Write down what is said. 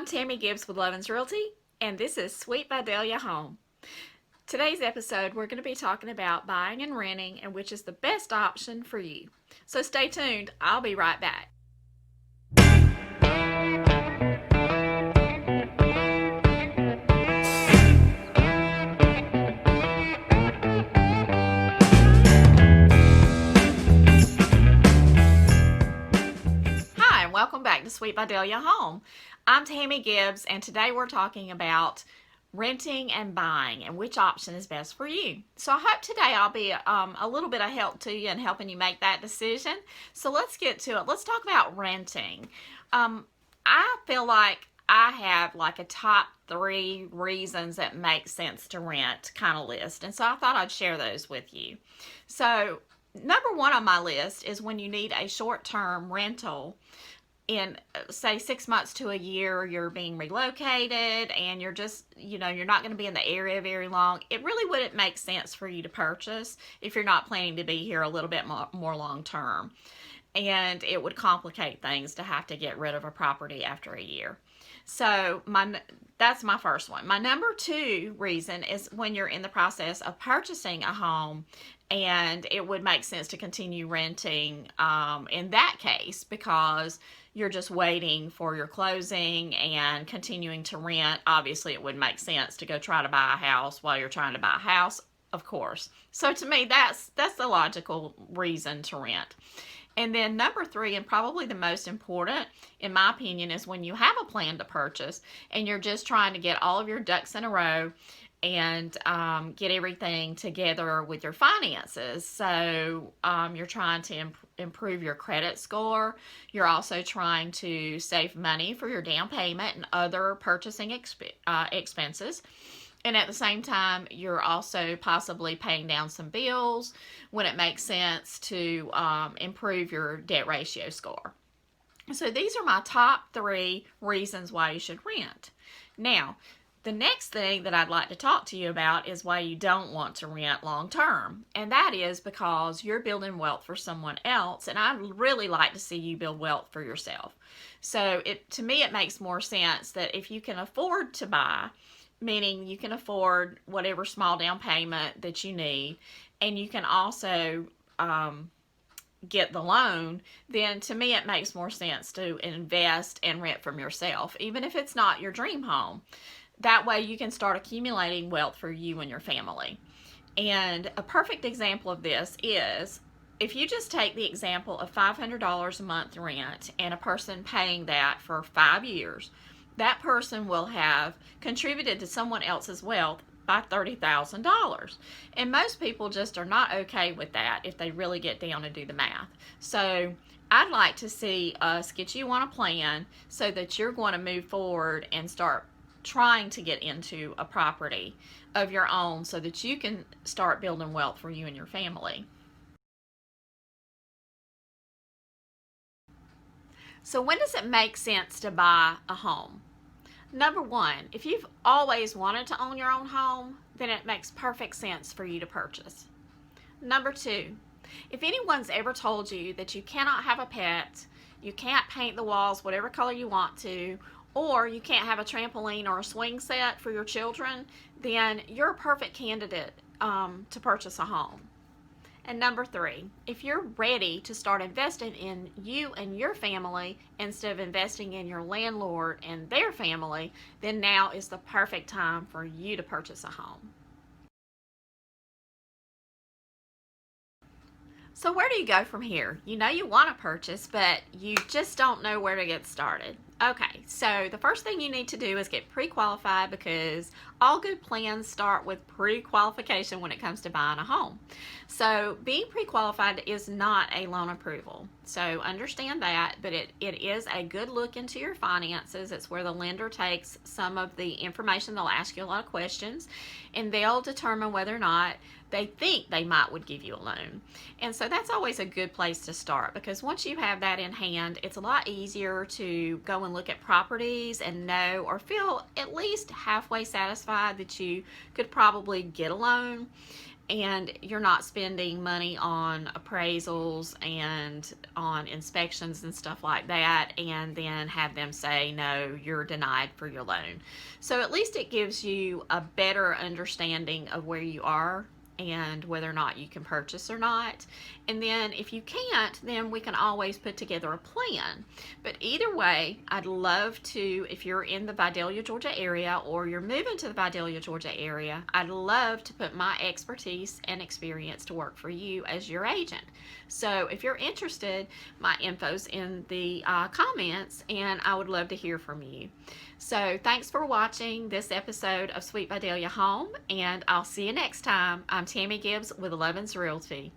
I'm Tammie Gibbs with Lovins Realty, and this is Sweet Vidalia Home. Today's episode, we're going to be talking about buying and renting and which is the best option for you. So stay tuned. I'll be right back. Hi, and welcome back to Sweet Vidalia Home. I'm Tammie Gibbs, and today we're talking about renting and buying and which option is best for you. So I hope today I'll be a little bit of help to you and helping you make that decision. So let's get to it. Let's talk about renting. I feel like I have like a top 3 reasons that make sense to rent kind of list, and so I thought I'd share those with you. So number 1 on my list is when you need a short-term rental in, say, 6 months to a year. You're being relocated and you're just, you're not going to be in the area very long. It really wouldn't make sense for you to purchase if you're not planning to be here a little bit more long term. And it would complicate things to have to get rid of a property after a year. So that's my first one. My number 2 reason is when you're in the process of purchasing a home and it would make sense to continue renting in that case, because you're just waiting for your closing and continuing to rent. Obviously, it would make sense to go try to buy a house while you're trying to buy a house, of course. So to me, that's the logical reason to rent. And then number 3, and probably the most important, in my opinion, is when you have a plan to purchase and you're just trying to get all of your ducks in a row and get everything together with your finances. So you're trying to improve your credit score. You're also trying to save money for your down payment and other purchasing expenses. And at the same time, you're also possibly paying down some bills when it makes sense to improve your debt ratio score. So these are my top 3 reasons why you should rent. Now, the next thing that I'd like to talk to you about is why you don't want to rent long term. And that is because you're building wealth for someone else, and I'd really like to see you build wealth for yourself. So to me, it makes more sense that if you can afford to buy, meaning you can afford whatever small down payment that you need, and you can also get the loan, then to me it makes more sense to invest and rent from yourself, even if it's not your dream home. That way you can start accumulating wealth for you and your family. And a perfect example of this is if you just take the example of $500 a month rent and a person paying that for 5 years, that person will have contributed to someone else's wealth by $30,000. And most people just are not okay with that if they really get down and do the math. So I'd like to see us get you on a plan so that you're going to move forward and start trying to get into a property of your own so that you can start building wealth for you and your family. So when does it make sense to buy a home? Number 1, if you've always wanted to own your own home, then it makes perfect sense for you to purchase. Number 2, if anyone's ever told you that you cannot have a pet, you can't paint the walls whatever color you want to, or you can't have a trampoline or a swing set for your children, then you're a perfect candidate to purchase a home. And number 3, if you're ready to start investing in you and your family instead of investing in your landlord and their family, then now is the perfect time for you to purchase a home. So where do you go from here? You know you want to purchase, but you just don't know where to get started. Okay, so the first thing you need to do is get pre-qualified, because all good plans start with pre-qualification when it comes to buying a home. So being pre-qualified is not a loan approval. So understand that, but it is a good look into your finances. It's where the lender takes some of the information. They'll ask you a lot of questions, and they'll determine whether or not they think they would give you a loan. And so that's always a good place to start, because once you have that in hand, it's a lot easier to go and look at properties and know or feel at least halfway satisfied that you could probably get a loan. and you're not spending money on appraisals and on inspections and stuff like that, and then have them say no, you're denied for your loan. So at least it gives you a better understanding of where you are and whether or not you can purchase or not. And then if you can't, then we can always put together a plan. But either way, I'd love to, if you're in the Vidalia, Georgia area, or you're moving to the Vidalia, Georgia area, I'd love to put my expertise and experience to work for you as your agent. So if you're interested, my info's in the comments, and I would love to hear from you. So thanks for watching this episode of Sweet Vidalia Home, and I'll see you next time. I'm Tammie Gibbs with Lovins Realty.